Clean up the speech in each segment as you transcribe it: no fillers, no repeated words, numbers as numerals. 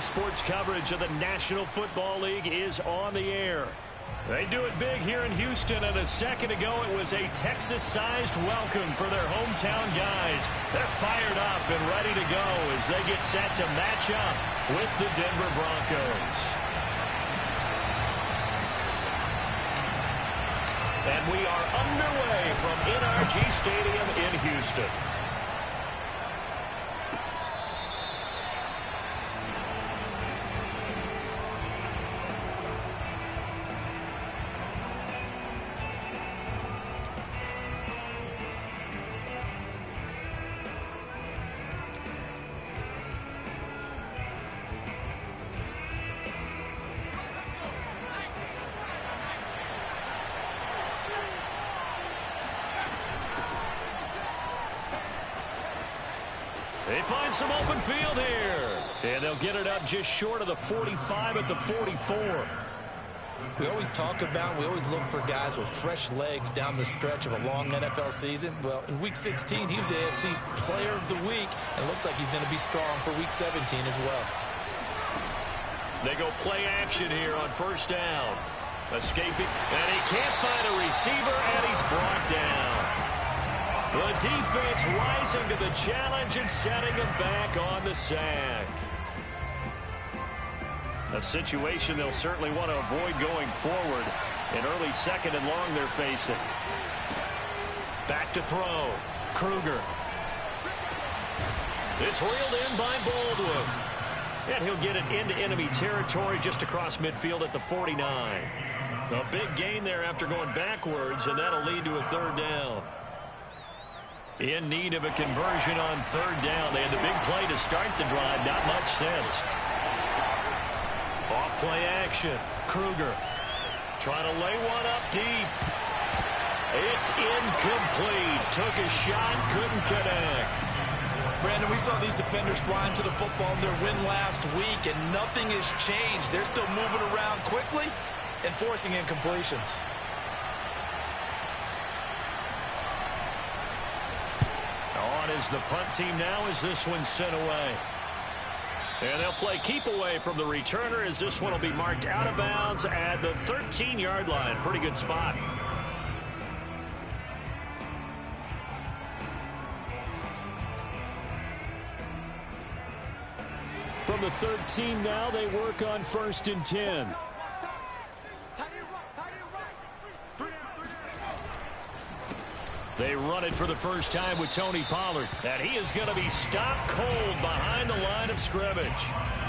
sports coverage of the National Football League is on the air. They do it big here in Houston, and a second ago it was a Texas-sized welcome for their hometown guys. They're fired up and ready to go as they get set to match up with the Denver Broncos. And we are underway from NRG Stadium in Houston. They find some open field here. And they'll get it up just short of the 45 at the 44. We always talk about, we always look for guys with fresh legs down the stretch of a long NFL season. Well, in Week 16, he was the AFC Player of the Week, and it looks like he's going to be strong for Week 17 as well. They go play action here on first down. Escaping, and he can't find a receiver, and he's brought down. The defense rising to the challenge and setting him back on the sack. A situation they'll certainly want to avoid going forward. An early second and long they're facing. Back to throw. Kruger. It's reeled in by Baldwin. And he'll get it into enemy territory just across midfield at the 49. A big gain there after going backwards, and that'll lead to a third down. In need of a conversion on third down. They had the big play to start the drive. Not much sense. Off play action. Kruger trying to lay one up deep. It's incomplete. Took a shot, couldn't connect. Brandon, we saw these defenders flying to the football in their win last week, and nothing has changed. They're still moving around quickly and forcing incompletions. On is the punt team now as this one's sent away. And they'll play keep away from the returner as this one will be marked out of bounds at the 13-yard line. Pretty good spot. From the 13 now, they work on 1st and 10. They run it for the first time with Tony Pollard. And he is going to be stopped cold behind the line of scrimmage.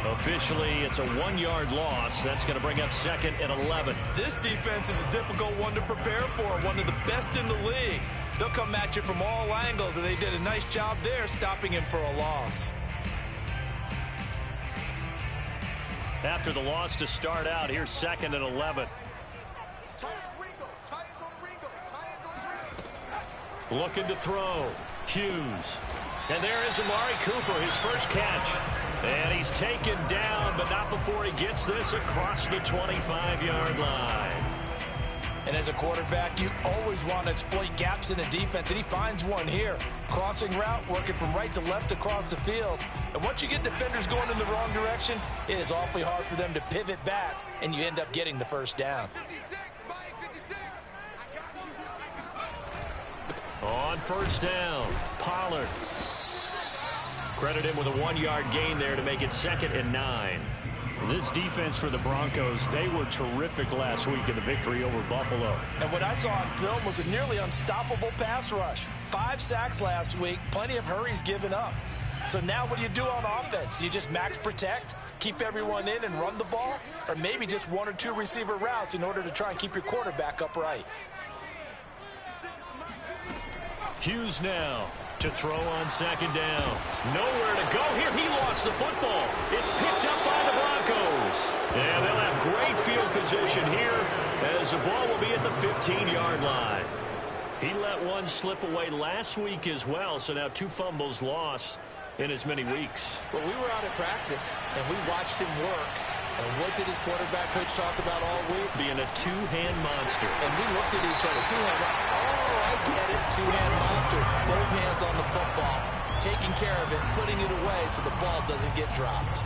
Officially, it's a 1-yard loss. That's going to bring up 2nd and 11. This defense is a difficult one to prepare for. One of the best in the league. They'll come at you from all angles, and they did a nice job there stopping him for a loss. After the loss to start out, here's 2nd and 11. Looking to throw. Hughes. And there is Amari Cooper, his first catch. And he's taken down, but not before he gets this across the 25-yard line. And as a quarterback, you always want to exploit gaps in a defense, and he finds one here. Crossing route, working from right to left across the field. And once you get defenders going in the wrong direction, it is awfully hard for them to pivot back, and you end up getting the first down. On first down, Pollard. Credit him with a 1-yard gain there to make it 2nd and 9. This defense for the Broncos, they were terrific last week in the victory over Buffalo. And what I saw on film was a nearly unstoppable pass rush. 5 sacks last week, plenty of hurries given up. So now what do you do on offense? You just max protect, keep everyone in and run the ball, or maybe just 1 or 2 receiver routes in order to try and keep your quarterback upright. Hughes now to throw on 2nd down. Nowhere to go here. He lost the football. It's picked up by the Broncos. And they'll have great field position here as the ball will be at the 15-yard line. He let one slip away last week as well, so now 2 fumbles lost in as many weeks. Well, we were out at practice, and we watched him work. And what did his quarterback coach talk about all week? Being a 2-hand monster. And we looked at each other. 2-hand. Oh, I get it. 2-hand monster. Both hands on the football. Taking care of it, putting it away so the ball doesn't get dropped.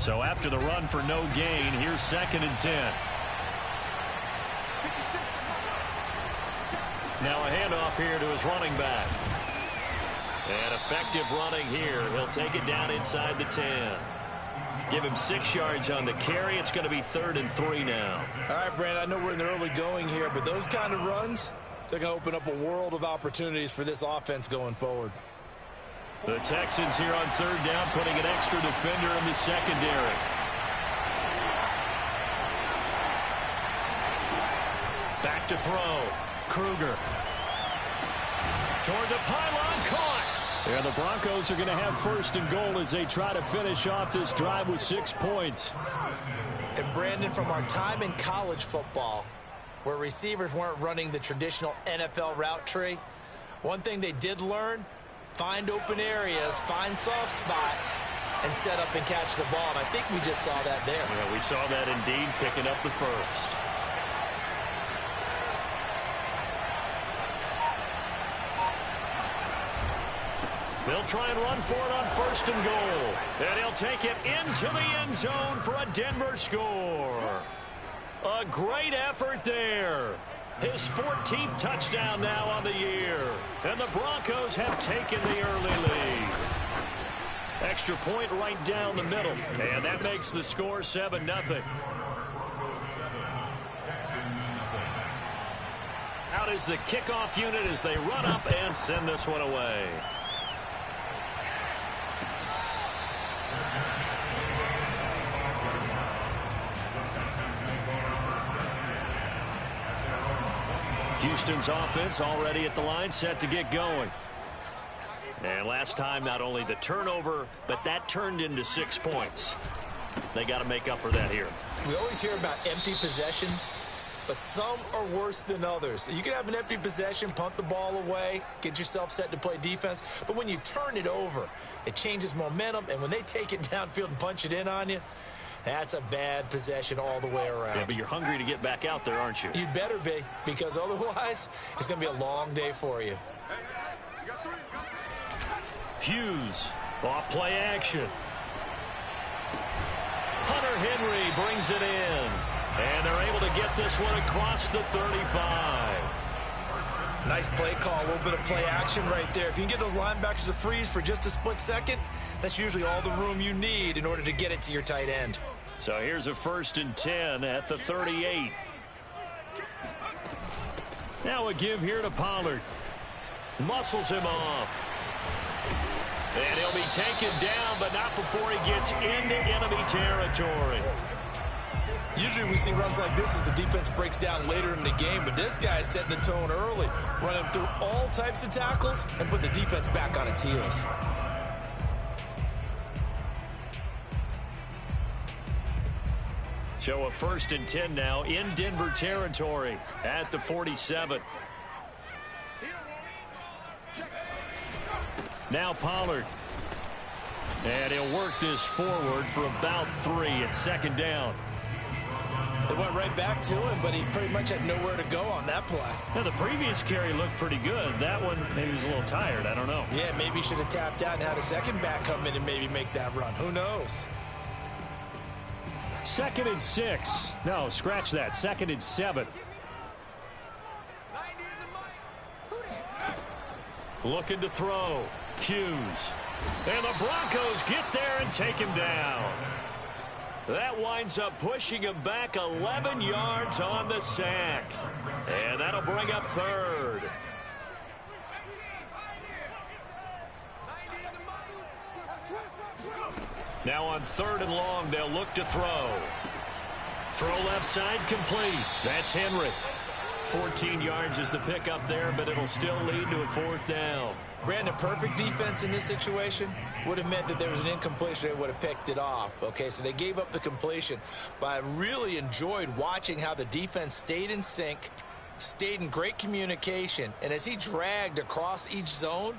So after the run for no gain, here's 2nd and 10. Now a handoff here to his running back. And effective running here. He'll take it down inside the 10. Give him 6 yards on the carry. It's going to be 3rd and 3 now. All right, Brandon, I know we're in the early going here, but those kind of runs, they're going to open up a world of opportunities for this offense going forward. The Texans here on 3rd down, putting an extra defender in the secondary. Back to throw. Kruger. Toward the pylon, caught. And the Broncos are going to have 1st and goal as they try to finish off this drive with 6 points. And Brandon, from our time in college football, where receivers weren't running the traditional NFL route tree, one thing they did learn, find open areas, find soft spots, and set up and catch the ball. And I think we just saw that there. Yeah, we saw that indeed, picking up the 1st. They'll try and run for it on 1st and goal. And he'll take it into the end zone for a Denver score. A great effort there. His 14th touchdown now on the year. And the Broncos have taken the early lead. Extra point right down the middle. And that makes the score 7-0. Out is the kickoff unit as they run up and send this one away. Houston's offense already at the line, set to get going. And last time, not only the turnover, but that turned into 6 points. They got to make up for that here. We always hear about empty possessions, but some are worse than others. You can have an empty possession, punt the ball away, get yourself set to play defense, but when you turn it over, it changes momentum, and when they take it downfield and punch it in on you, that's a bad possession all the way around. Yeah, but you're hungry to get back out there, aren't you? You'd better be, because otherwise, it's going to be a long day for you. Hughes, off play action. Hunter Henry brings it in. And they're able to get this one across the 35. Nice play call, a little bit of play action right there. If you can get those linebackers to freeze for just a split second, that's usually all the room you need in order to get it to your tight end. So here's a 1st and 10 at the 38. Now a give here to Pollard. Muscles him off. And he'll be taken down, but not before he gets into enemy territory. Usually we see runs like this as the defense breaks down later in the game, but this guy's setting the tone early, running through all types of tackles and putting the defense back on its heels. So a 1st and 10 now in Denver territory at the 47. Now Pollard. And he'll work this forward for about 3 at 2nd down. They went right back to him, but he pretty much had nowhere to go on that play. Now, the previous carry looked pretty good. That one, maybe he was a little tired. I don't know. Yeah, maybe he should have tapped out and had a second back come in and maybe make that run. Who knows? 2nd and 6. No, scratch that. 2nd and 7. Looking to throw. Hughes. And the Broncos get there and take him down. That winds up pushing him back 11 yards on the sack. And that'll bring up 3rd. Now on 3rd and long, they'll look to throw. Throw left side complete. That's Henry. 14 yards is the pickup there, but it'll still lead to a 4th down. Brandon, perfect defense in this situation would have meant that there was an incompletion. They would have picked it off. Okay, so they gave up the completion. But I really enjoyed watching how the defense stayed in sync, stayed in great communication. And as he dragged across each zone,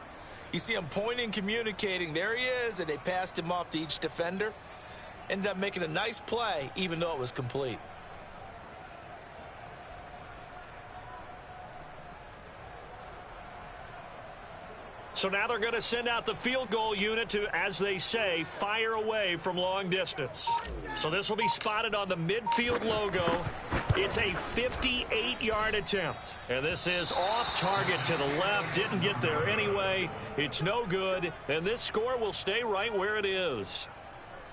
you see him pointing, communicating. There he is, and they passed him off to each defender. Ended up making a nice play, even though it was complete. So now they're going to send out the field goal unit to, as they say, fire away from long distance. So this will be spotted on the midfield logo. It's a 58-yard attempt. And this is off target to the left. Didn't get there anyway. It's no good. And this score will stay right where it is.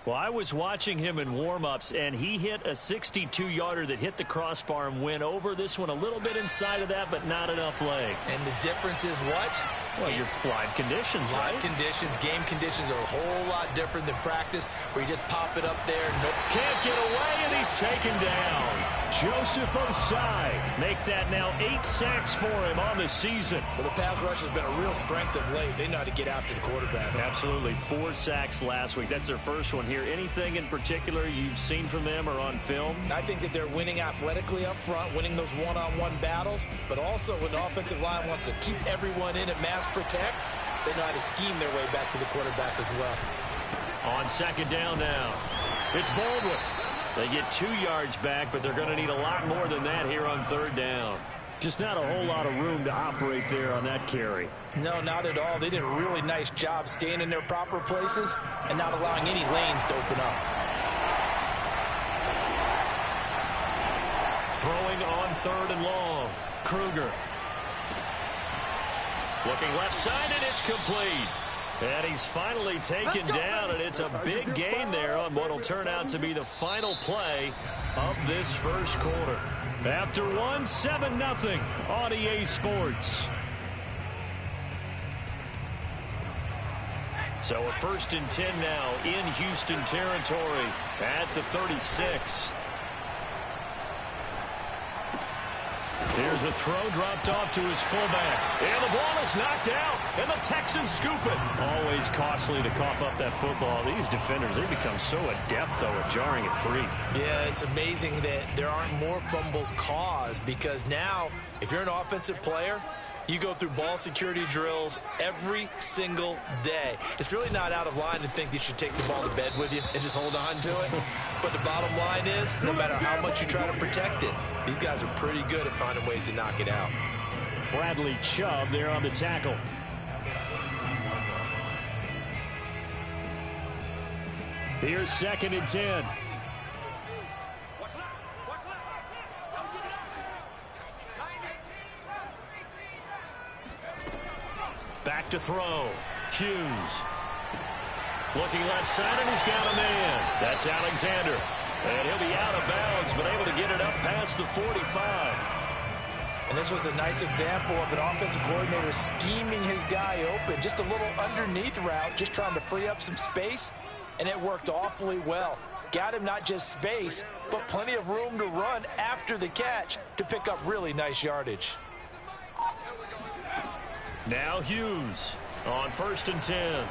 Well, I was watching him in warm-ups, and he hit a 62-yarder that hit the crossbar and went over. This one a little bit inside of that, but not enough leg. And the difference is what? Well, your live conditions, right? Live conditions, game conditions are a whole lot different than practice, where you just pop it up there. Can't get away, and he's taken down. Joseph Osai make that now 8 sacks for him on the season. Well, the pass rush has been a real strength of late. They know how to get after the quarterback. Absolutely. 4 sacks last week. That's their first one here. Anything in particular you've seen from them or on film? I think that they're winning athletically up front, winning those one-on-one battles, but also when the offensive line wants to keep everyone in and mass protect, they know how to scheme their way back to the quarterback as well. On second down now, it's Baldwin. They get 2 yards back, but they're going to need a lot more than that here on third down. Just not a whole lot of room to operate there on that carry. No, not at all. They did a really nice job staying in their proper places and not allowing any lanes to open up. Throwing on third and long. Kruger. Looking left side, and it's complete. And he's finally taken down, and it's a big gain there on what will turn out to be the final play of this first quarter. After 7-0 on EA Sports. So a 1st and 10 now in Houston territory at the 36. Here's a throw dropped off to his fullback. And the ball is knocked out, and the Texans scoop it. Always costly to cough up that football. These defenders, they become so adept, though, at jarring it free. Yeah, it's amazing that there aren't more fumbles caused, because now, if you're an offensive player, you go through ball security drills every single day. It's really not out of line to think you should take the ball to bed with you and just hold on to it. But the bottom line is, no matter how much you try to protect it, these guys are pretty good at finding ways to knock it out. Bradley Chubb there on the tackle. Here's 2nd and 10. Back to throw. Hughes. Looking left side, and he's got a man. That's Alexander. And he'll be out of bounds, but able to get it up past the 45. And this was a nice example of an offensive coordinator scheming his guy open. Just a little underneath route, just trying to free up some space, and it worked awfully well. Got him not just space, but plenty of room to run after the catch to pick up really nice yardage. Now Hughes on 1st and 10.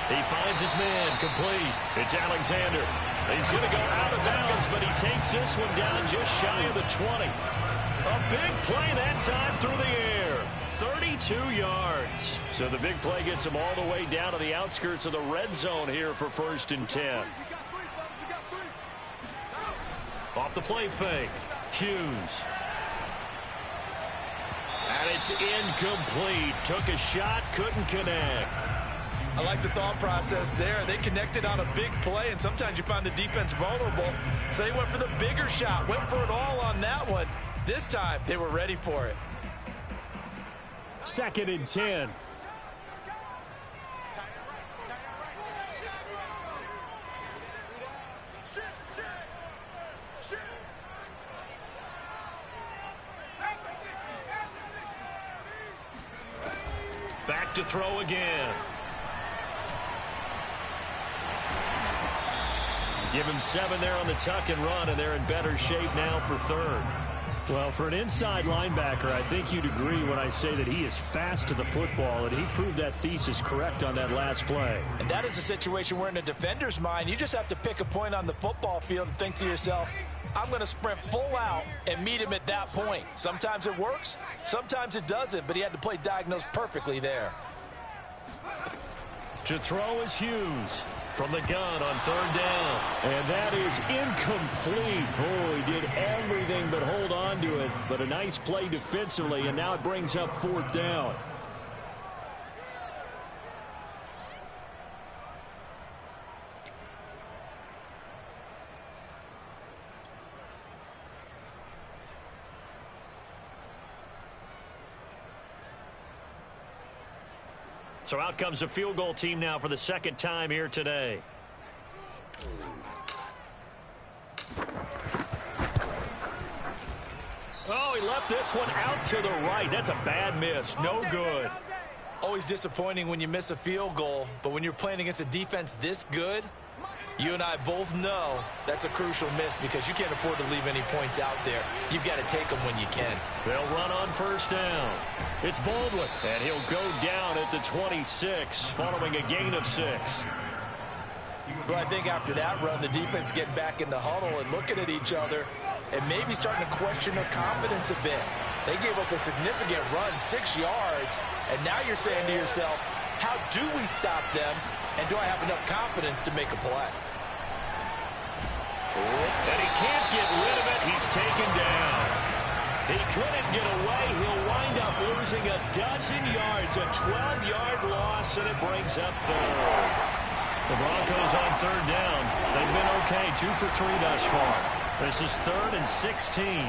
He finds his man complete. It's Alexander. He's going to go out of bounds, but he takes this one down just shy of the 20. A big play that time through the air. 32 yards. So the big play gets him all the way down to the outskirts of the red zone here for 1st and 10. Off the play fake. Hughes. And it's incomplete. Took a shot, couldn't connect. I like the thought process there. They connected on a big play, and sometimes you find the defense vulnerable. So they went for the bigger shot, went for it all on that one. This time, they were ready for it. 2nd and 10. Back to throw again. Give him 7 there on the tuck and run, and they're in better shape now for 3rd. Well, for an inside linebacker, I think you'd agree when I say that he is fast to the football, and he proved that thesis correct on that last play. And that is a situation where in a defender's mind, you just have to pick a point on the football field and think to yourself, I'm going to sprint full out and meet him at that point. Sometimes it works, sometimes it doesn't, but he had to play diagnose perfectly there. To throw is Hughes. from the gun on third down. And that is incomplete. Oh, he did everything but hold on to it. But a nice play defensively, and now it brings up fourth down. So out comes the field goal team now for the second time here today. Oh, he left this one out to the right. That's a bad miss. No good. Always disappointing when you miss a field goal, but when you're playing against a defense this good, you and I both know that's a crucial miss because you can't afford to leave any points out there. You've got to take them when you can. They'll run on first down. It's Baldwin, and he'll go down at the 26 following a gain of 6. Well, I think after that run, the defense is getting back in the huddle and looking at each other and maybe starting to question their confidence a bit. They gave up a significant run, 6 yards, and now you're saying to yourself, how do we stop them, and do I have enough confidence to make a play? And he can't get rid of it. He's taken down. He couldn't get away. He'll wind up losing a dozen yards, a 12-yard loss, and it brings up third. The Broncos on third down. They've been okay, 2 for 3 thus far. This is 3rd and 16.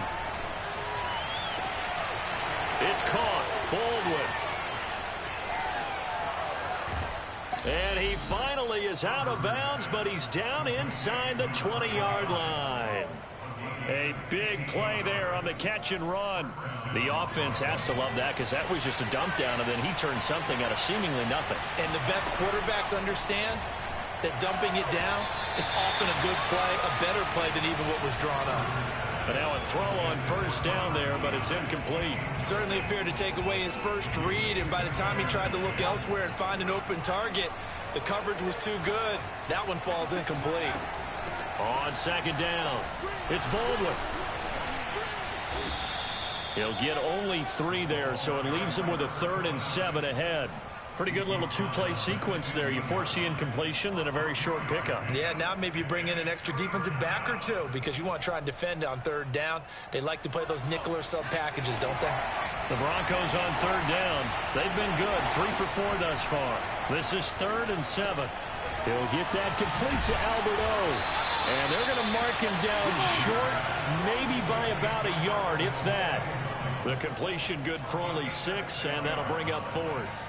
It's caught. Baldwin. And he finally is out of bounds, but he's down inside the 20-yard line. A big play there on the catch and run. The offense has to love that because that was just a dump down, and then he turned something out of seemingly nothing. And the best quarterbacks understand that dumping it down is often a good play, a better play than even what was drawn up. But now a throw on first down there, but it's incomplete. Certainly appeared to take away his first read, and by the time he tried to look elsewhere and find an open target, the coverage was too good. That one falls incomplete. On second down, it's Baldwin. He'll get only 3 there, so it leaves him with a 3rd and 7 ahead. Pretty good little 2-play sequence there. You force the incompletion, then a very short pickup. Yeah, now maybe you bring in an extra defensive back or 2 because you want to try and defend on third down. They like to play those nickel or sub packages, don't they? The Broncos on third down. They've been good, 3 for 4 thus far. This is 3rd and 7. He'll get that complete to Albert O. And they're going to mark him down short, maybe by about a yard, if that. The completion good for only 6, and that'll bring up 4th.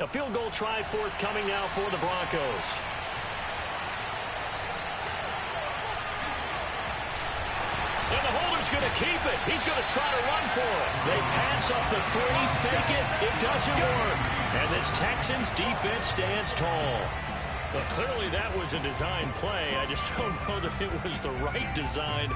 A field goal try forthcoming now for the Broncos. And the holder's going to keep it. He's going to try to run for it. They pass up the 3, fake it. It doesn't work. And this Texans defense stands tall. Well, clearly that was a design play. I just don't know that it was the right design.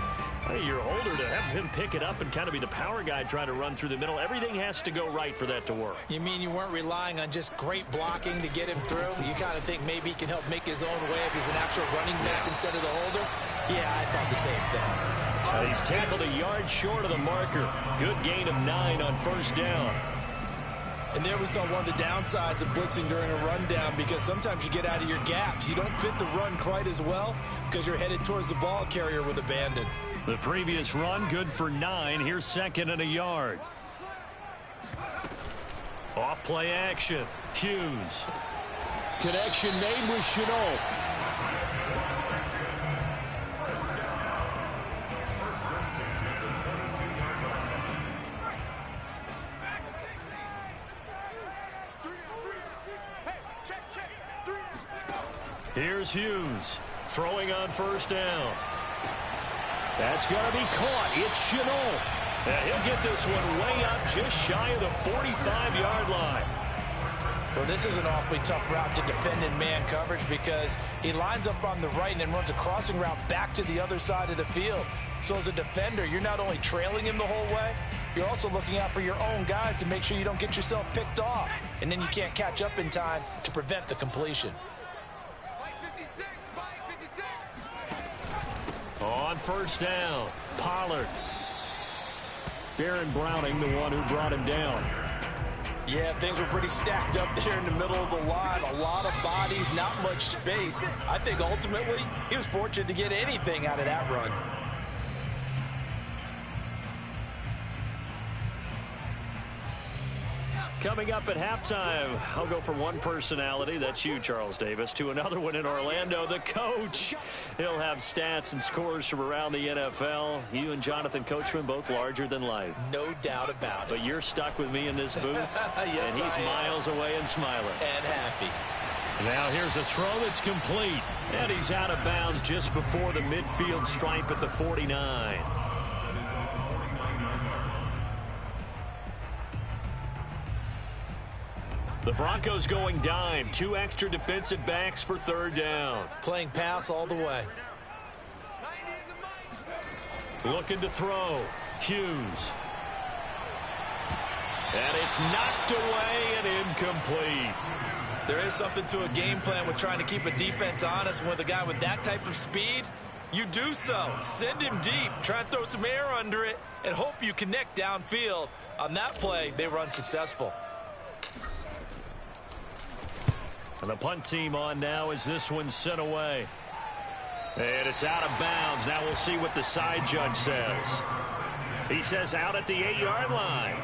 Your holder to have him pick it up and kind of be the power guy trying to run through the middle. Everything has to go right for that to work. You mean you weren't relying on just great blocking to get him through? You kind of think maybe he can help make his own way if he's an actual running back instead of the holder? Yeah, I thought the same thing. He's tackled a yard short of the marker. Good gain of 9 on first down. And there we saw one of the downsides of blitzing during a rundown because sometimes you get out of your gaps. You don't fit the run quite as well because you're headed towards the ball carrier with abandon. The previous run good for 9. Here's 2nd and a yard. Off play action. Hughes. Connection made with Chenault. Here's Hughes throwing on first down. That's going to be caught. It's Chenault. And he'll get this one way up just shy of the 45-yard line. Well, this is an awfully tough route to defend in man coverage because he lines up on the right and then runs a crossing route back to the other side of the field. So as a defender, you're not only trailing him the whole way, you're also looking out for your own guys to make sure you don't get yourself picked off. And then you can't catch up in time to prevent the completion. On first down, Pollard. Baron Browning, the one who brought him down. Yeah, things were pretty stacked up there in the middle of the line. A lot of bodies, not much space. I think ultimately he was fortunate to get anything out of that run. Coming up at halftime, I'll go from one personality, that's you, Charles Davis, to another one in Orlando, the coach. He'll have stats and scores from around the NFL. You and Jonathan Coachman, both larger than life. No doubt about it. But you're stuck with me in this booth, yes, and he's miles away and smiling. And happy. Now here's a throw that's complete. And he's out of bounds just before the midfield stripe at the 49. The Broncos going dime. 2 extra defensive backs for third down. Playing pass all the way. Looking to throw. Hughes. And it's knocked away and incomplete. There is something to a game plan with trying to keep a defense honest. And with a guy with that type of speed, you do so. Send him deep. Try and throw some air under it and hope you connect downfield. On that play, they were unsuccessful. And the punt team on now as this one's sent away. And it's out of bounds. Now we'll see what the side judge says. He says out at the 8-yard line.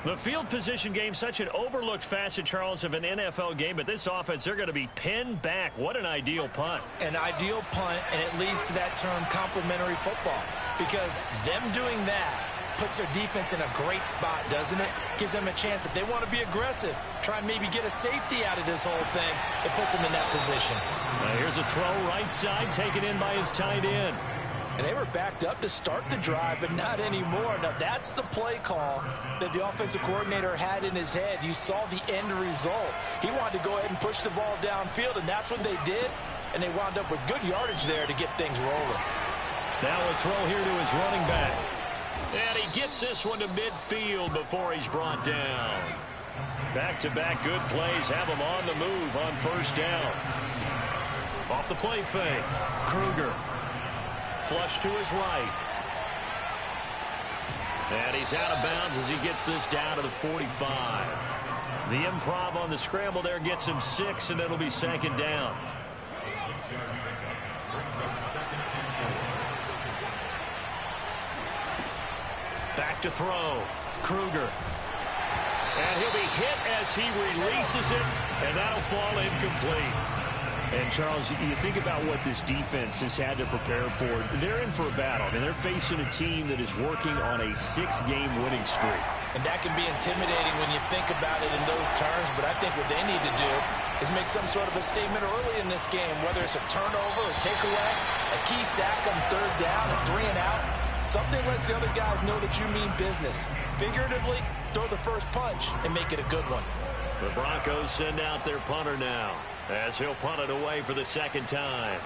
The field position game, such an overlooked facet, Charles, of an NFL game. But this offense, they're going to be pinned back. What an ideal punt. An ideal punt, and it leads to that term complementary football. Because them doing that puts their defense in a great spot, doesn't it? Gives them a chance. If they want to be aggressive, try and maybe get a safety out of this whole thing, it puts them in that position. Now here's a throw right side, taken in by his tight end. And they were backed up to start the drive, but not anymore. Now, that's the play call that the offensive coordinator had in his head. You saw the end result. He wanted to go ahead and push the ball downfield, and that's what they did. And they wound up with good yardage there to get things rolling. Now a throw here to his running back. And he gets this one to midfield before he's brought down. Back-to-back good plays have him on the move on first down. Off the play fake. Kruger. Flush to his right. And he's out of bounds as he gets this down to the 45. The improv on the scramble there gets him 6, and it'll be second down. Back to throw. Kruger. And he'll be hit as he releases it, and that'll fall incomplete. And, Charles, you think about what this defense has had to prepare for. They're in for a battle. I mean, they're facing a team that is working on a 6-game winning streak. And that can be intimidating when you think about it in those terms, but I think what they need to do is make some sort of a statement early in this game, whether it's a turnover, a takeaway, a key sack on third down, a 3 and out. Something lets the other guys know that you mean business. Figuratively, throw the first punch and make it a good one. The Broncos send out their punter now, as he'll punt it away for the second time.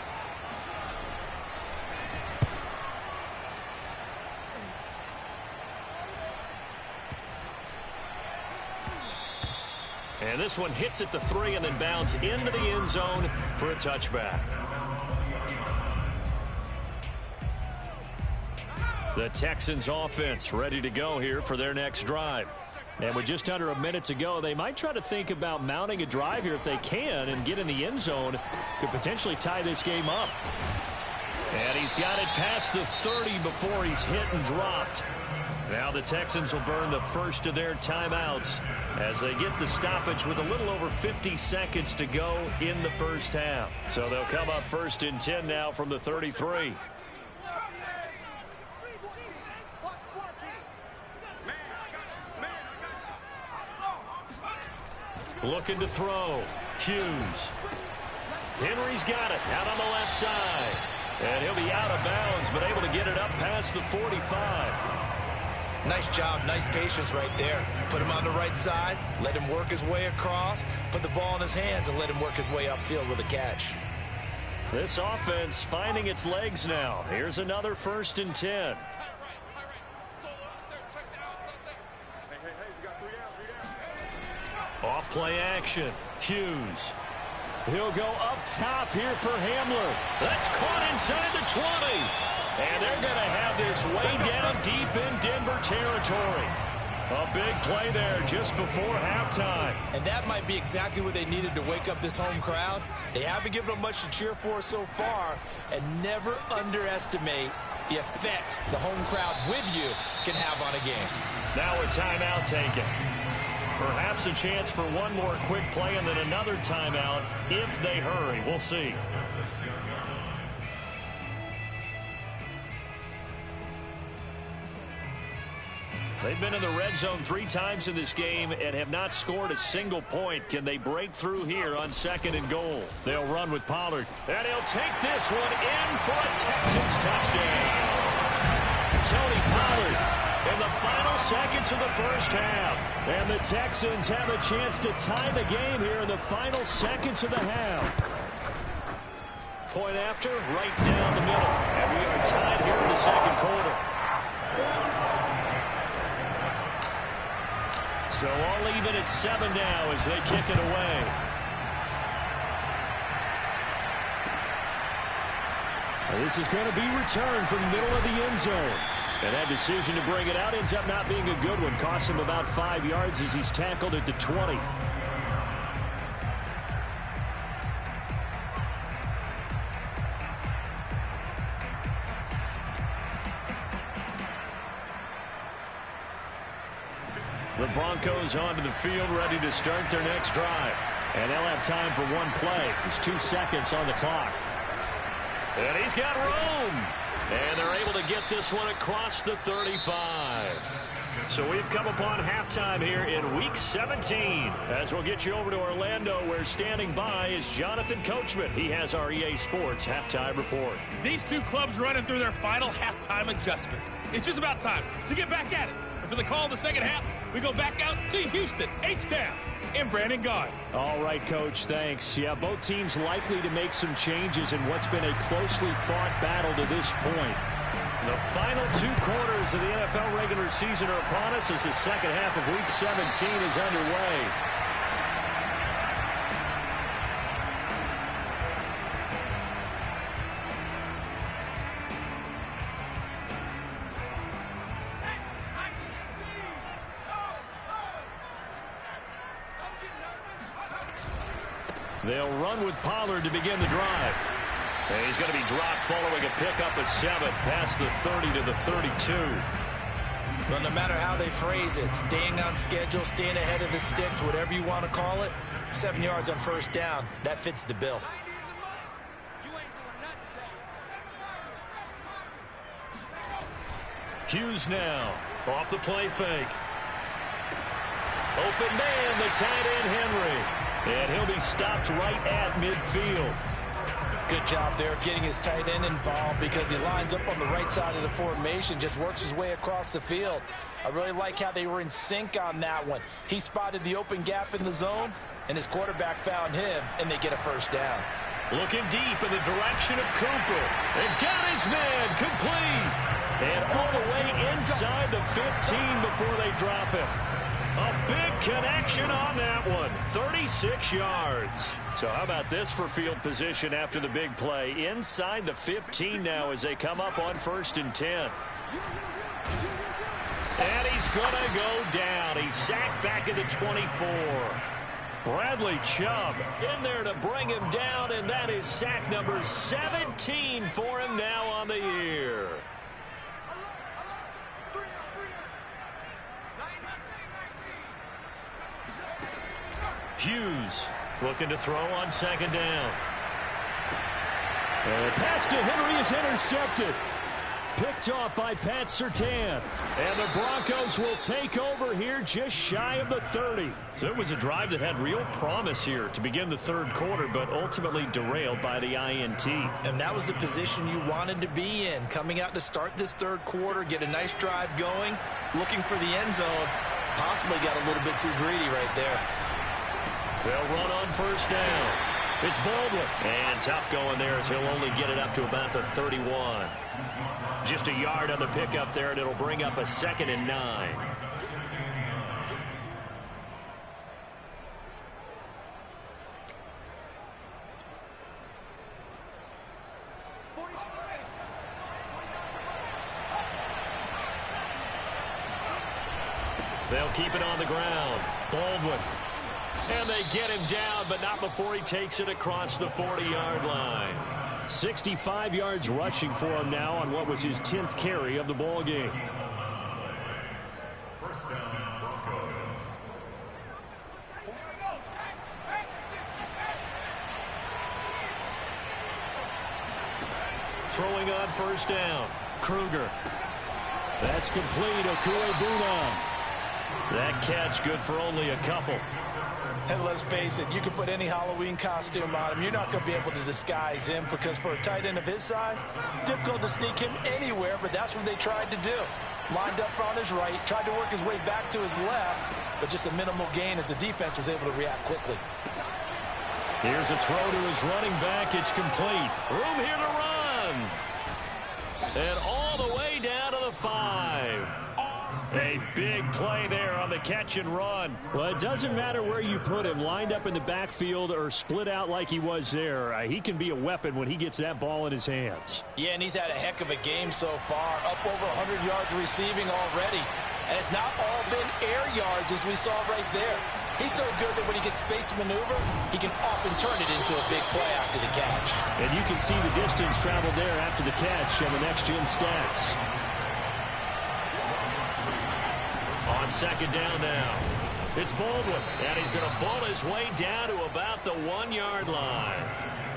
And this one hits at the 3 and then bounds into the end zone for a touchback. The Texans offense ready to go here for their next drive. And with just under a minute to go, they might try to think about mounting a drive here if they can and get in the end zone. Could potentially tie this game up. And he's got it past the 30 before he's hit and dropped. Now the Texans will burn the first of their timeouts as they get the stoppage with a little over 50 seconds to go in the first half. So they'll come up first and 10 now from the 33. Looking to throw. Hughes. Henry's got it out on the left side. And he'll be out of bounds, but able to get it up past the 45. Nice job, nice patience right there. Put him on the right side, let him work his way across, put the ball in his hands, and let him work his way upfield with a catch. This offense finding its legs now. Here's another first and 10. Off play action. Hughes. He'll go up top here for Hamler. That's caught inside the 20. And they're going to have this way down deep in Denver territory. A big play there just before halftime. And that might be exactly what they needed to wake up this home crowd. They haven't given them much to cheer for so far, and never underestimate the effect the home crowd with you can have on a game. Now a timeout taken. Perhaps a chance for one more quick play and then another timeout if they hurry. We'll see. They've been in the red zone 3 times in this game and have not scored a single point. Can they break through here on 2nd and goal? They'll run with Pollard. And he'll take this one in for a Texans touchdown. Tony Pollard in the final seconds of the first half. And the Texans have a chance to tie the game here in the final seconds of the half. Point after, right down the middle. And we are tied here in the second quarter. So all even at 7 now as they kick it away. This is going to be returned from the middle of the end zone. And that decision to bring it out ends up not being a good one. Costs him about 5 yards as he's tackled at the 20. The Broncos onto the field, ready to start their next drive. And they'll have time for one play. There's 2 seconds on the clock. And he's got room. And they're able to get this one across the 35. So we've come upon halftime here in Week 17. As we'll get you over to Orlando, where standing by is Jonathan Coachman. He has our EA Sports halftime report. These two clubs running through their final halftime adjustments. It's just about time to get back at it. And for the call of the second half, we go back out to Houston, H-Town, and Brandon Gaudin. All right, Coach, thanks. Yeah, both teams likely to make some changes in what's been a closely fought battle to this point. The final 2 quarters of the NFL regular season are upon us as the second half of Week 17 is underway. They'll run with Pollard to begin the drive. And he's going to be dropped following a pickup of 7 past the 30 to the 32. Well, no matter how they phrase it, staying on schedule, staying ahead of the sticks, whatever you want to call it, 7 yards on first down, that fits the bill. Hughes now off the play fake. Open man, the tight end Henry. And he'll be stopped right at midfield. Good job there of getting his tight end involved because he lines up on the right side of the formation, just works his way across the field. I really like how they were in sync on that one. He spotted the open gap in the zone, and his quarterback found him, and they get a first down. Looking deep in the direction of Cooper. And got his man complete. And all the way inside the 15 before they drop him. A big connection on that one. 36 yards. So how about this for field position after the big play? Inside the 15 now as they come up on 1st and 10. And he's going to go down. He's sacked back at the 24. Bradley Chubb in there to bring him down, and that is sack number 17 for him now on the year. Hughes looking to throw on 2nd down. And the pass to Henry is intercepted. Picked off by Pat Surtain. And the Broncos will take over here just shy of the 30. So it was a drive that had real promise here to begin the 3rd quarter, but ultimately derailed by the INT. And that was the position you wanted to be in. Coming out to start this 3rd quarter, get a nice drive going, looking for the end zone. Possibly got a little bit too greedy right there. They'll run on 1st down. It's Baldwin. And tough going there as he'll only get it up to about the 31. Just a yard on the pickup there, and it'll bring up a 2nd and 9. They'll They'll keep it on the ground. Baldwin. And they get him down, but not before he takes it across the 40-yard line. 65 yards rushing for him now on what was his 10th carry of the ball game. First down, Broncos. Throwing on first down. Kruger. That's complete. Okuebuna. That catch good for only a couple. And let's face it, you can put any Halloween costume on him. You're not going to be able to disguise him because for a tight end of his size, difficult to sneak him anywhere, but that's what they tried to do. Lined up on his right, tried to work his way back to his left, but just a minimal gain as the defense was able to react quickly. Here's a throw to his running back. It's complete. Room here to run. And all the way down to the 5. A big play there on the catch and run. Well, it doesn't matter where you put him, lined up in the backfield or split out like he was there. He can be a weapon when he gets that ball in his hands. Yeah, and he's had a heck of a game so far, up over 100 yards receiving already. And it's not all been air yards as we saw right there. He's so good that when he gets space to maneuver, he can often turn it into a big play after the catch. And you can see the distance traveled there after the catch on the next-gen stats. On second down now, it's Baldwin, and he's going to ball his way down to about the 1-yard line.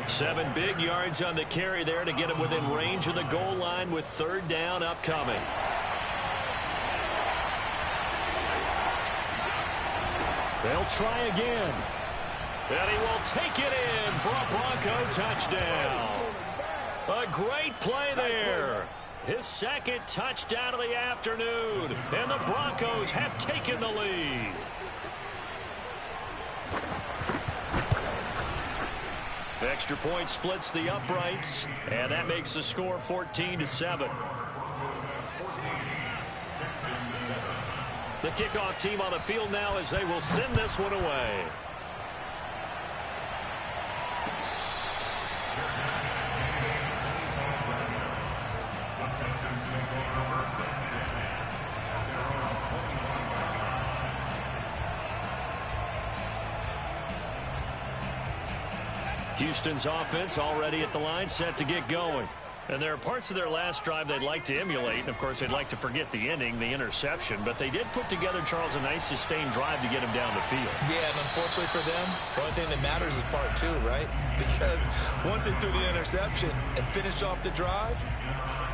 7 big yards on the carry there to get him within range of the goal line with third down upcoming. They'll try again. And he will take it in for a Bronco touchdown. A great play there. His second touchdown of the afternoon. And the Broncos have taken the lead. Extra point splits the uprights. And that makes the score 14-7. The kickoff team on the field now as they will send this one away. Houston's offense already at the line, set to get going. And there are parts of their last drive they'd like to emulate. And, of course, they'd like to forget the ending, the interception. But they did put together, Charles, a nice sustained drive to get him down the field. Yeah, and unfortunately for them, the only thing that matters is part 2, right? Because once they threw the interception and finished off the drive,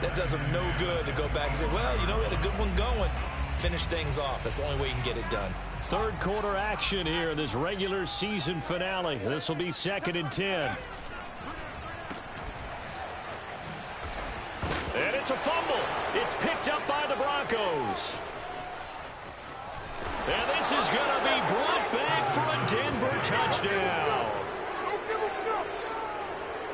that does them no good to go back and say, well, you know, we had a good one going. Finish things off. That's the only way you can get it done. Third quarter action here in this regular season finale. This will be 2nd and 10. And it's a fumble. It's picked up by the Broncos. And this is going to be brought back for a Denver touchdown.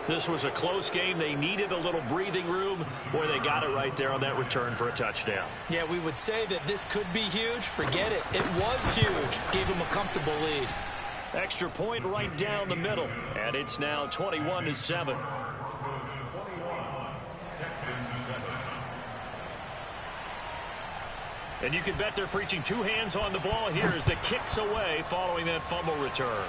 This was a close game. They needed a little breathing room where they got it right there on that return for a touchdown. Yeah, we would say that this could be huge. Forget it. It was huge. Gave them a comfortable lead. Extra point right down the middle. And it's now 21-7. And you can bet they're preaching 2 hands on the ball here as the kick's away following that fumble return.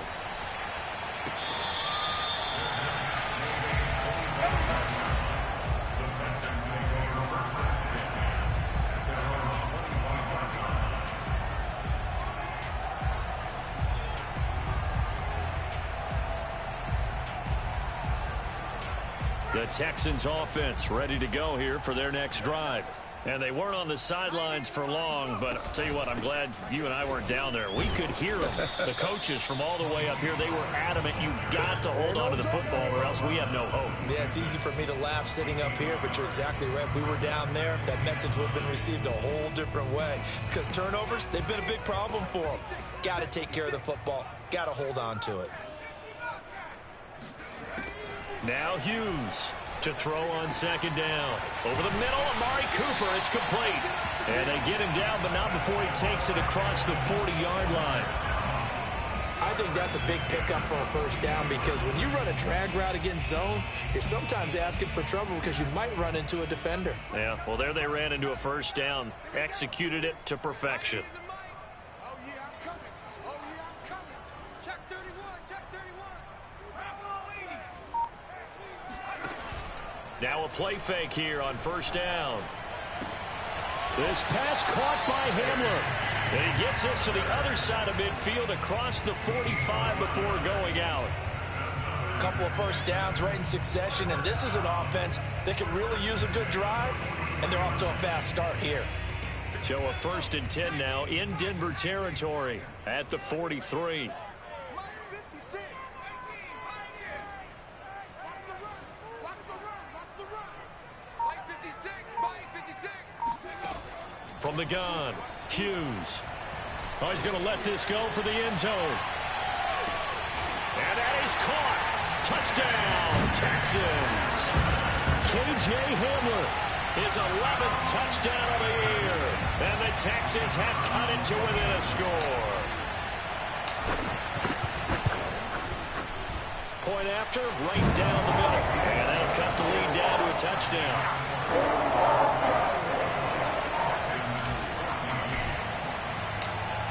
The Texans offense ready to go here for their next drive. And they weren't on the sidelines for long, but I'll tell you what, I'm glad you and I weren't down there. We could hear them. The coaches from all the way up here, they were adamant. You've got to hold on to the football or else we have no hope. Yeah, it's easy for me to laugh sitting up here, but you're exactly right. If we were down there, that message would have been received a whole different way. Because turnovers, they've been a big problem for them. Got to take care of the football. Got to hold on to it. Now Hughes to throw on second down. Over the middle, Amari Cooper, it's complete. And they get him down, but not before he takes it across the 40-yard line. I think that's a big pickup for a first down because when you run a drag route against zone, you're sometimes asking for trouble because you might run into a defender. Yeah, well, there they ran into a first down, executed it to perfection. Now a play fake here on first down. This pass caught by Hamler. And he gets this to the other side of midfield across the 45 before going out. A couple of first downs right in succession, and this is an offense that could really use a good drive, and they're off to a fast start here. So a 1st and 10 now in Denver territory at the 43. From the gun, Hughes. Oh, he's going to let this go for the end zone. And that is caught. Touchdown, Texans. K.J. Hamler. His 11th touchdown of the year. And the Texans have cut it to within a score. Point after, right down the middle. And that'll cut the lead down to a touchdown.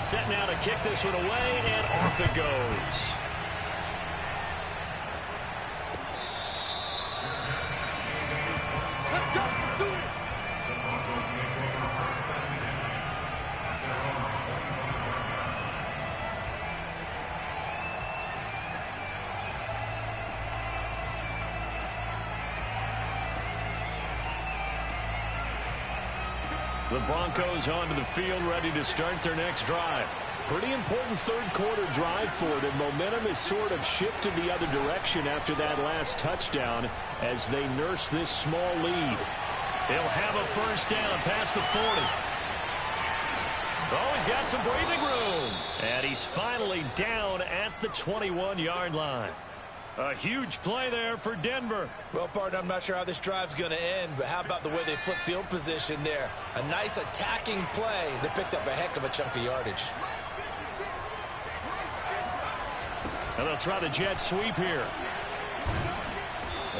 Set now to kick this one away, and off it goes. Let's go. Do it. The Broncos onto the field, ready to start their next drive. Pretty important third-quarter drive for it, and momentum has sort of shifted the other direction after that last touchdown as they nurse this small lead. He'll have a first down past the 40. Oh, he's got some breathing room. And he's finally down at the 21-yard line. A huge play there for Denver. Well, partner, I'm not sure how this drive's going to end, but how about the way they flip field position there? A nice attacking play that picked up a heck of a chunk of yardage. And they'll try the jet sweep here.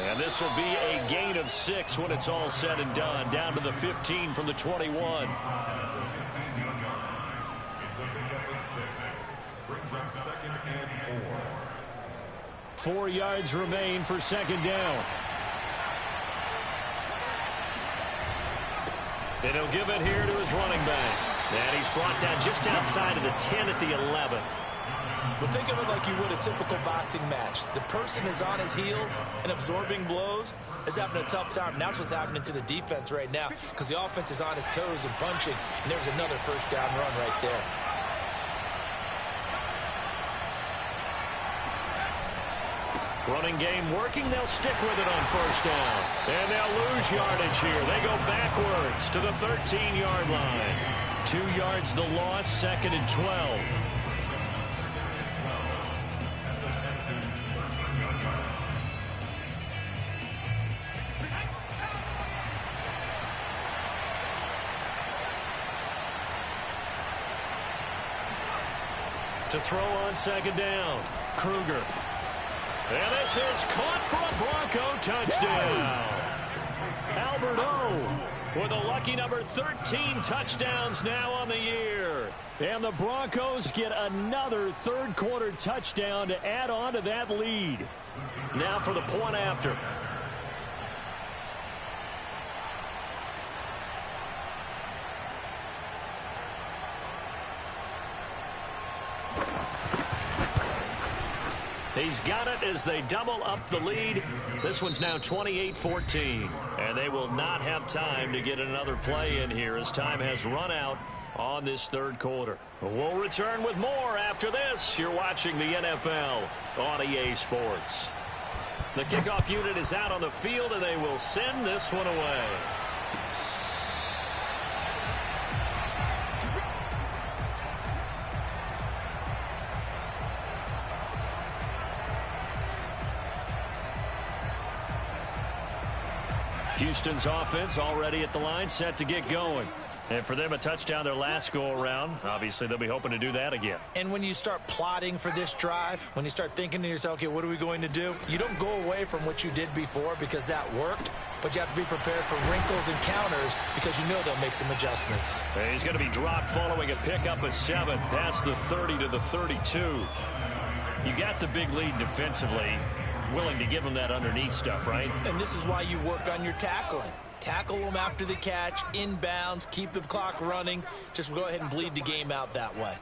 And this will be a gain of 6 when it's all said and done. Down to the 15 from the 21. It's a pickup of 6. Brings up 2nd and 4. 4 yards remain for second down. And he'll give it here to his running back. And he's brought down just outside of the 10 at the 11. Well, think of it like you would a typical boxing match. The person is on his heels and absorbing blows is having a tough time. And that's what's happening to the defense right now because the offense is on his toes and punching. And there was another first down run right there. Running game working. They'll stick with it on first down. And they'll lose yardage here. They go backwards to the 13-yard line. 2 yards the loss, 2nd and 12. To throw on second down, Kruger. And this is caught for a Bronco touchdown. Albert O with a lucky number 13 touchdowns now on the year. And the Broncos get another third-quarter touchdown to add on to that lead. Now for the point after. He's got it as they double up the lead. This one's now 28-14. And they will not have time to get another play in here as time has run out on this third quarter. We'll return with more after this. You're watching the NFL on EA Sports. The kickoff unit is out on the field, and they will send this one away. Houston's offense already at the line, set to get going. And for them, a touchdown their last go-around. Obviously, they'll be hoping to do that again. And when you start plotting for this drive, when you start thinking to yourself, okay, what are we going to do? You don't go away from what you did before because that worked, but you have to be prepared for wrinkles and counters because you know they'll make some adjustments. And he's going to be dropped following a pickup of 7 past the 30 to the 32. You got the big lead defensively. willing to give him that underneath stuff, right? And this is why you work on your tackling. Tackle them after the catch, inbounds, keep the clock running. Just go ahead and bleed the game out that way.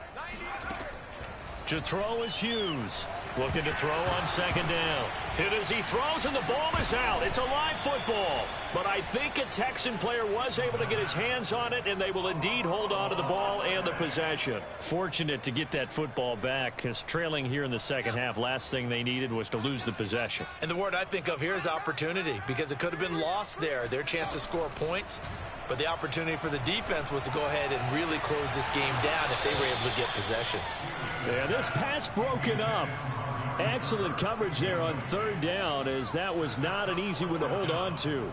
To throw is Hughes. Looking to throw on second down. Hit as he throws, and the ball is out. It's a live football. But I think a Texan player was able to get his hands on it, and they will indeed hold on to the ball and the possession. Fortunate to get that football back, because trailing here in the second half, last thing they needed was to lose the possession. And the word I think of here is opportunity, because it could have been lost there. Their chance to score points. But the opportunity for the defense was to go ahead and really close this game down if they were able to get possession. Yeah, this pass broken up. Excellent coverage there on third down, as that was not an easy one to hold on to.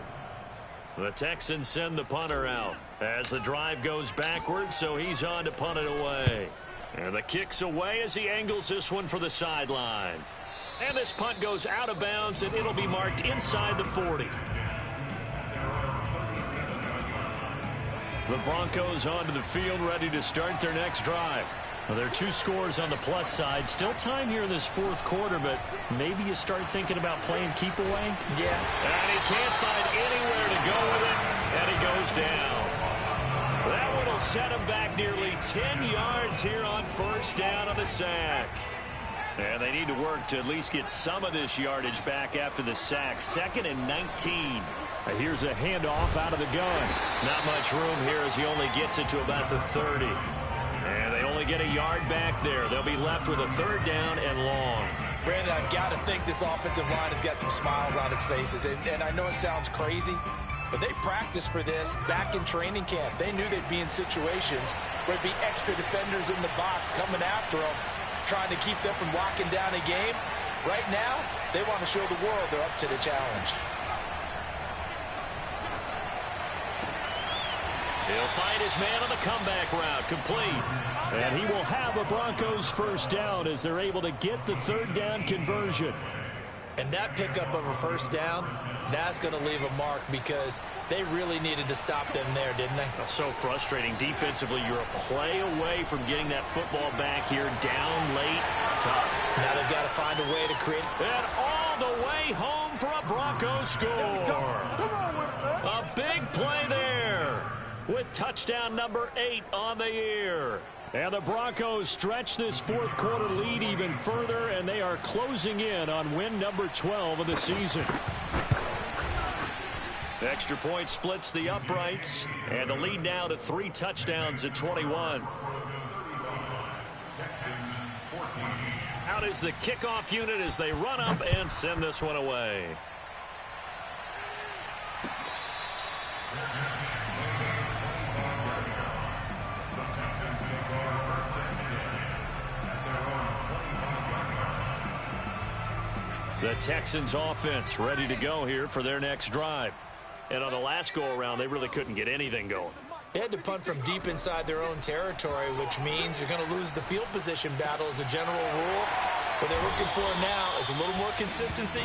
The Texans send the punter out as the drive goes backwards, so he's on to punt it away. And the kick's away as he angles this one for the sideline. And this punt goes out of bounds, and it'll be marked inside the 40. The Broncos onto the field, ready to start their next drive. Well, there are 2 scores on the plus side. Still time here in this fourth quarter, but maybe you start thinking about playing keep away. Yeah. And he can't find anywhere to go with it, and he goes down. That one will set him back nearly 10 yards here on first down on the sack. And they need to work to at least get some of this yardage back after the sack. 2nd and 19. Here's a handoff out of the gun. Not much room here as he only gets it to about the 30. And they only get a yard back there. They'll be left with a 3rd down and long. Brandon, I've got to think this offensive line has got some smiles on its faces. And I know it sounds crazy, but they practiced for this back in training camp. They knew they'd be in situations where there'd be extra defenders in the box coming after them, trying to keep them from locking down a game. Right now, they want to show the world they're up to the challenge. He'll find his man on the comeback route, complete. And he will have a Broncos first down as they're able to get the 3rd down conversion. And that pickup of a first down, that's going to leave a mark because they really needed to stop them there, didn't they? So frustrating. Defensively, you're a play away from getting that football back here, down late, tough. Now they've got to find a way to create. And all the way home for a Broncos score. A big play there with touchdown number 8 on the year. And the Broncos stretch this fourth quarter lead even further, and they are closing in on win number 12 of the season. The extra point splits the uprights, and the lead now to 3 touchdowns at 21. Out is the kickoff unit as they run up and send this one away. The Texans offense ready to go here for their next drive. And on the last go-around, they really couldn't get anything going. They had to punt from deep inside their own territory, which means you're going to lose the field position battle as a general rule. What they're looking for now is a little more consistency,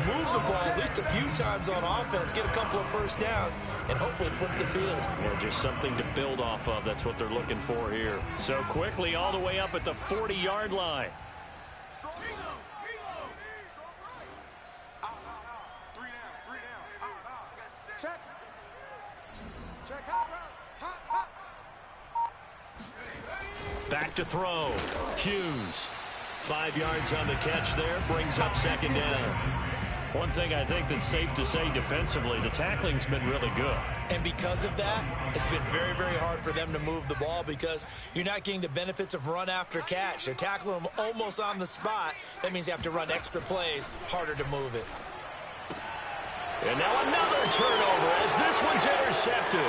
move the ball at least a few times on offense, get a couple of first downs, and hopefully flip the field. Yeah, just something to build off of. That's what they're looking for here. So quickly all the way up at the 40-yard line. Back to throw. Hughes. 5 yards on the catch there. Brings up second down. One thing I think that's safe to say defensively, the tackling's been really good. And because of that, it's been very, very hard for them to move the ball because you're not getting the benefits of run after catch. They're tackling them almost on the spot. That means you have to run extra plays, harder to move it. And now another turnover as this one's intercepted.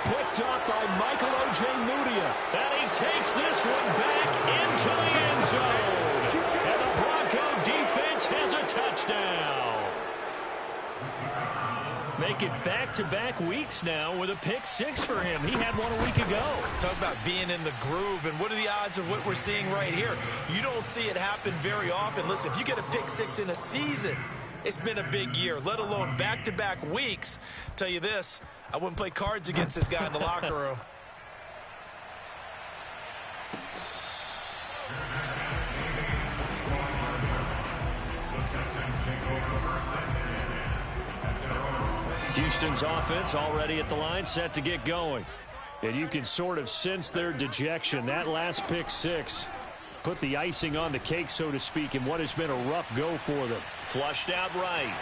Picked up by Michael Ojemudia. And he takes this one back into the end zone. And the Bronco defense has a touchdown. Make it back-to-back weeks now with a pick 6 for him. He had one a week ago. Talk about being in the groove, and what are the odds of what we're seeing right here? You don't see it happen very often. Listen, if you get a pick 6 in a season, it's been a big year, let alone back-to-back weeks. Tell you this, I wouldn't play cards against this guy in the locker room. The Texans take over first and 10 at their own 20. Houston's offense already at the line, set to get going. And you can sort of sense their dejection. That last pick six put the icing on the cake, so to speak, in what has been a rough go for them. Flushed out right.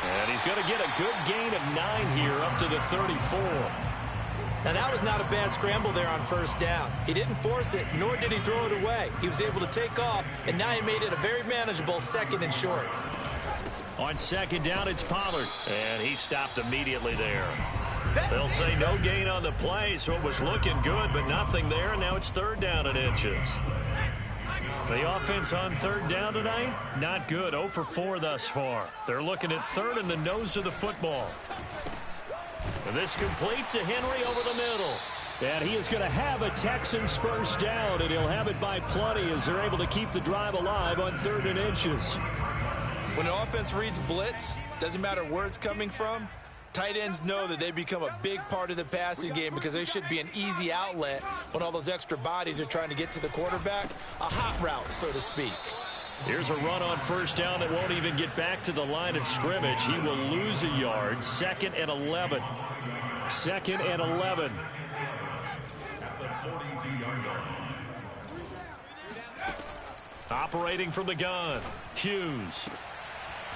And he's going to get a good gain of 9 here up to the 34. Now, that was not a bad scramble there on first down. He didn't force it, nor did he throw it away. He was able to take off, and now he made it a very manageable 2nd and short. On 2nd down, it's Pollard. And he stopped immediately there. They'll say no gain on the play, so it was looking good, but nothing there, and now it's 3rd down and inches. The offense on 3rd down tonight, not good. 0 for 4 thus far. They're looking at 3rd in the nose of the football. And this complete to Henry over the middle. And he is going to have a Texans first down, and he'll have it by plenty as they're able to keep the drive alive on 3rd and inches. When the offense reads blitz, doesn't matter where it's coming from, tight ends know that they become a big part of the passing game because they should be an easy outlet when all those extra bodies are trying to get to the quarterback. A hot route, so to speak. Here's a run on first down that won't even get back to the line of scrimmage. He will lose a yard. 2nd and 11. 2nd and 11. At the 42-yard line. Operating from the gun, Hughes.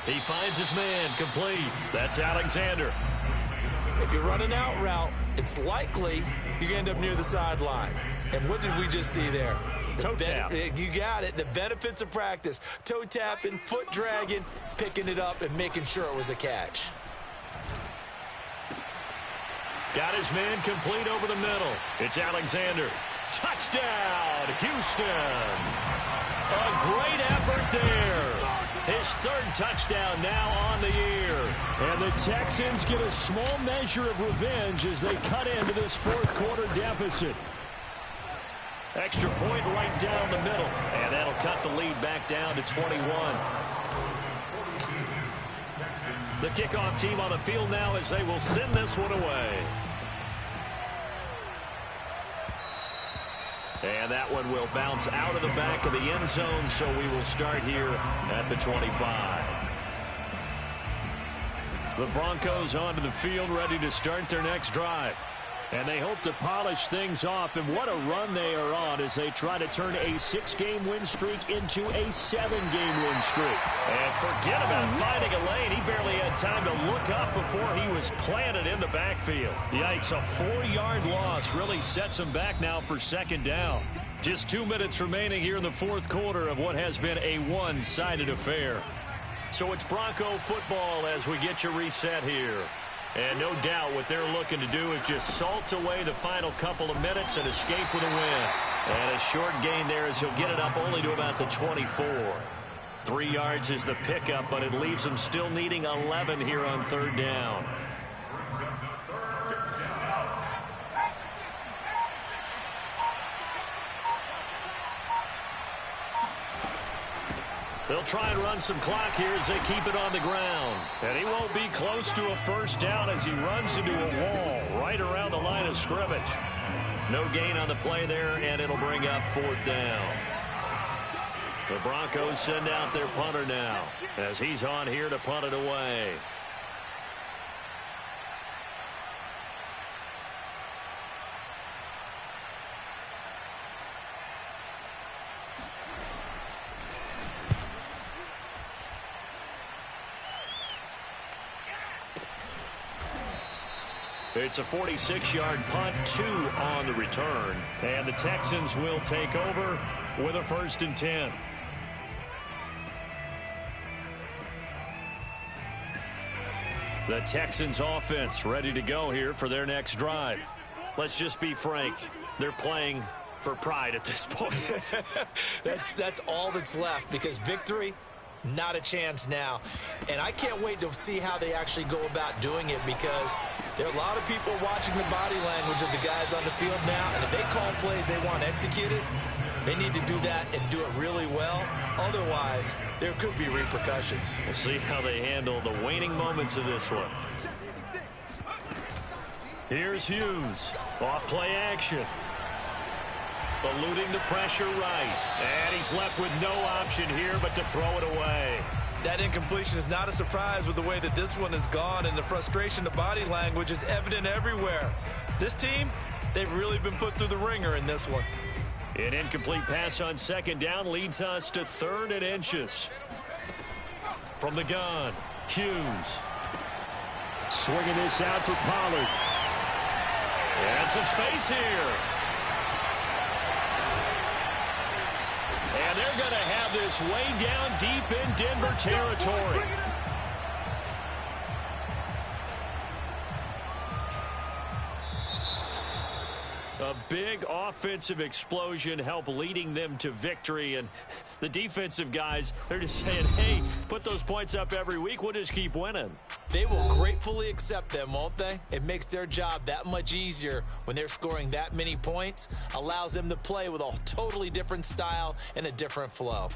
He finds his man, complete. That's Alexander. If you run an out route, it's likely you're going to end up near the sideline. And what did we just see there? Toe tap. You got it. The benefits of practice. Toe tapping, foot dragging, picking it up, and making sure it was a catch. Got his man complete over the middle. It's Alexander. Touchdown, Houston. A great effort there. His 3rd touchdown now on the year. And the Texans get a small measure of revenge as they cut into this 4th quarter deficit. Extra point right down the middle. And that'll cut the lead back down to 21. The kickoff team on the field now as they will send this one away. And that one will bounce out of the back of the end zone, so we will start here at the 25. The Broncos onto the field, ready to start their next drive. And they hope to polish things off, and what a run they are on as they try to turn a 6-game win streak into a 7-game win streak. And forget about finding a lane. He barely had time to look up before he was planted in the backfield. Yikes, a 4-yard loss really sets him back now for 2nd down. Just 2 minutes remaining here in the 4th quarter of what has been a one-sided affair. So it's Bronco football as we get you reset here. And no doubt what they're looking to do is just salt away the final couple of minutes and escape with a win. And a short gain there as he'll get it up only to about the 24. 3 yards is the pickup, but it leaves him still needing 11 here on 3rd down. They'll try and run some clock here as they keep it on the ground. And he won't be close to a first down as he runs into a wall right around the line of scrimmage. No gain on the play there, and it'll bring up 4th down. The Broncos send out their punter now as he's on here to punt it away. It's a 46-yard punt, 2 on the return. And the Texans will take over with a 1st and 10. The Texans offense ready to go here for their next drive. Let's just be frank. They're playing for pride at this point. That's all that's left because victory, not a chance now. And I can't wait to see how they actually go about doing it because there are a lot of people watching the body language of the guys on the field now. And if they call plays they want executed, they need to do that and do it really well. Otherwise, there could be repercussions. We'll see how they handle the waning moments of this one. Here's Hughes. Off play action. Eluding the pressure right. And he's left with no option here but to throw it away. That incompletion is not a surprise with the way that this one has gone, and the frustration, the body language is evident everywhere. This team, they've really been put through the ringer in this one. An incomplete pass on second down leads us to 3rd and inches. From the gun, Hughes. Swinging this out for Pollard. And some space here. And they're going to have this way down deep in Denver territory. A big offensive explosion helped leading them to victory. And the defensive guys, they're just saying, hey, put those points up every week. We'll just keep winning. They will gratefully accept them, won't they? It makes their job that much easier when they're scoring that many points. Allows them to play with a totally different style and a different flow.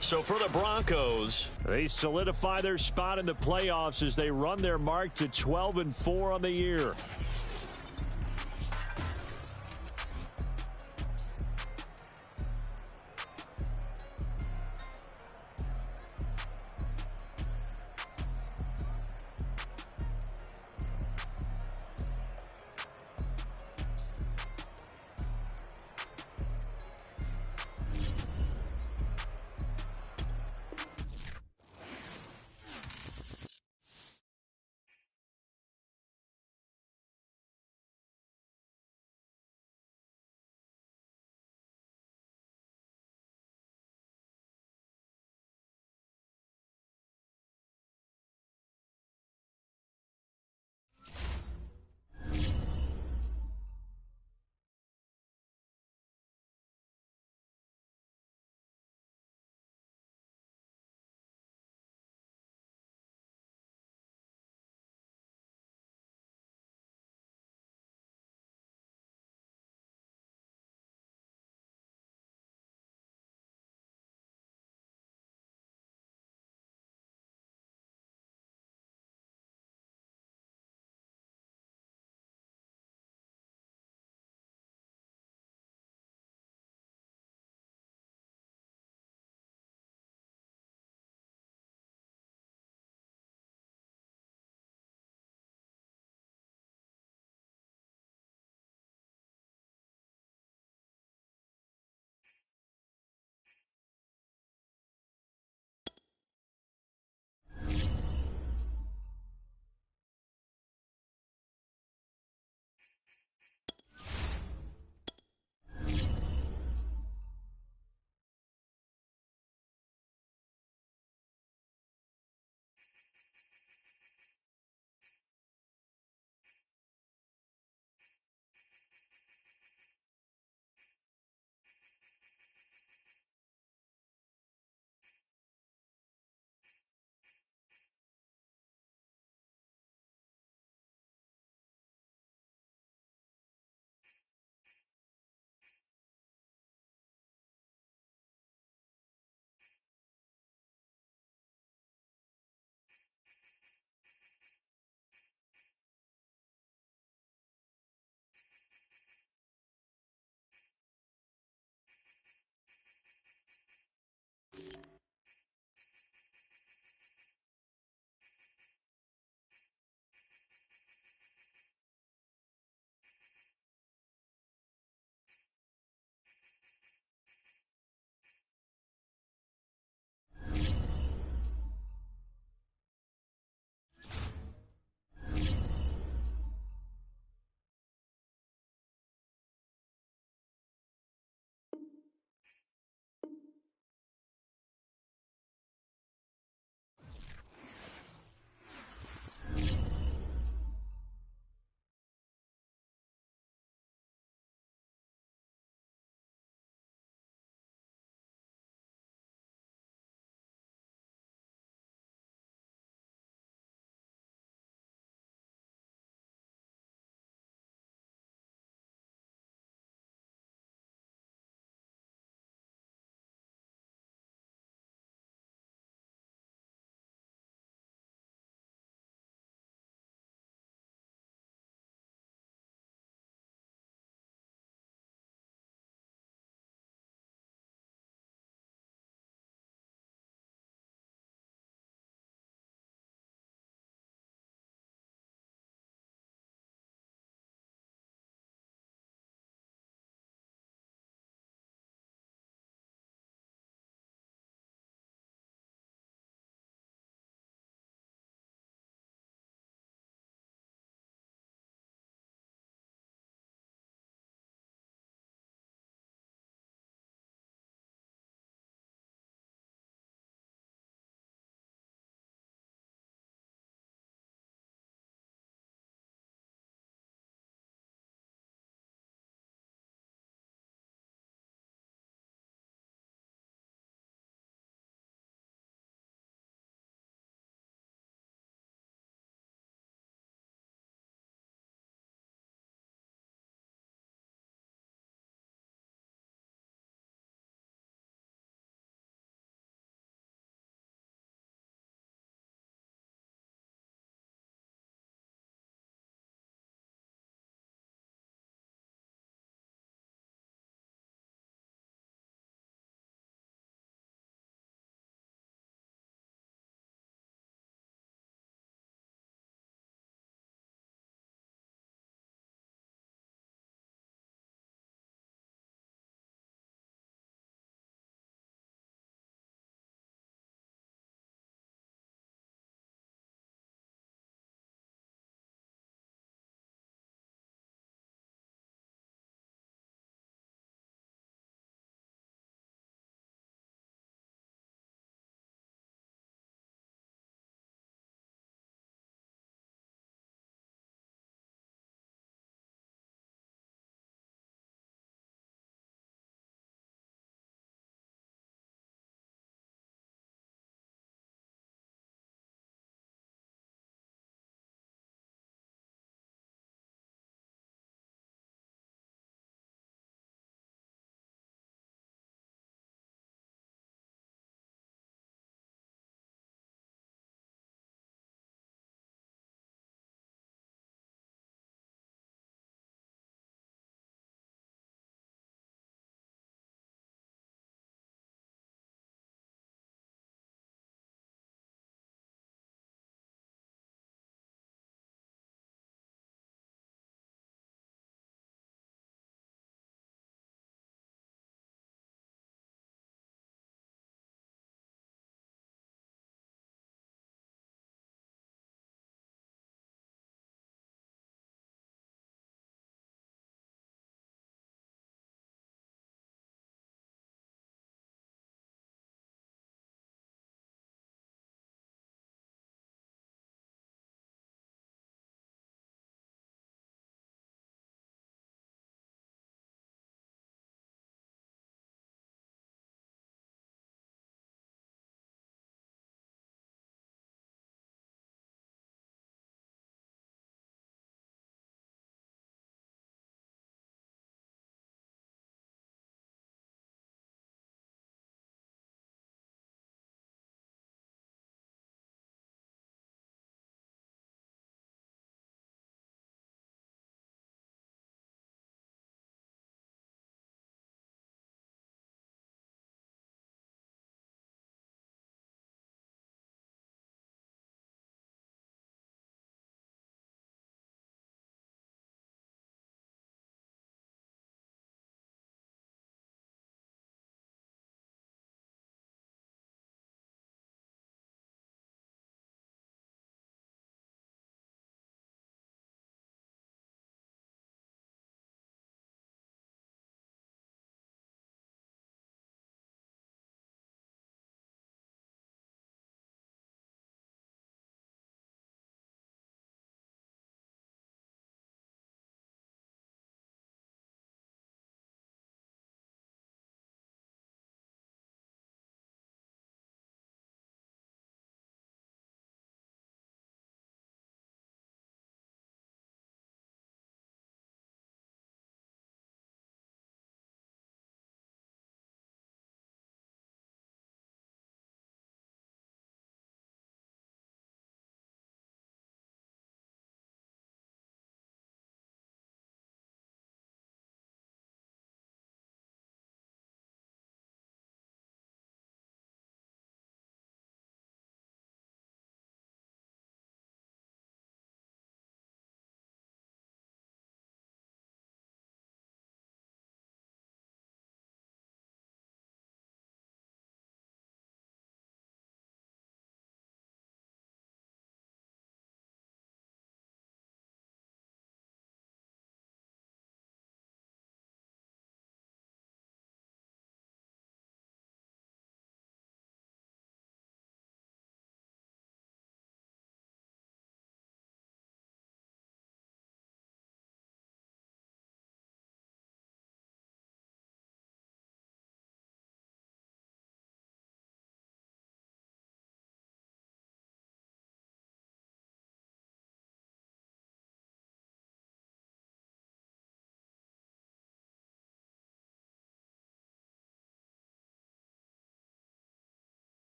So for the Broncos, they solidify their spot in the playoffs as they run their mark to 12-4 on the year.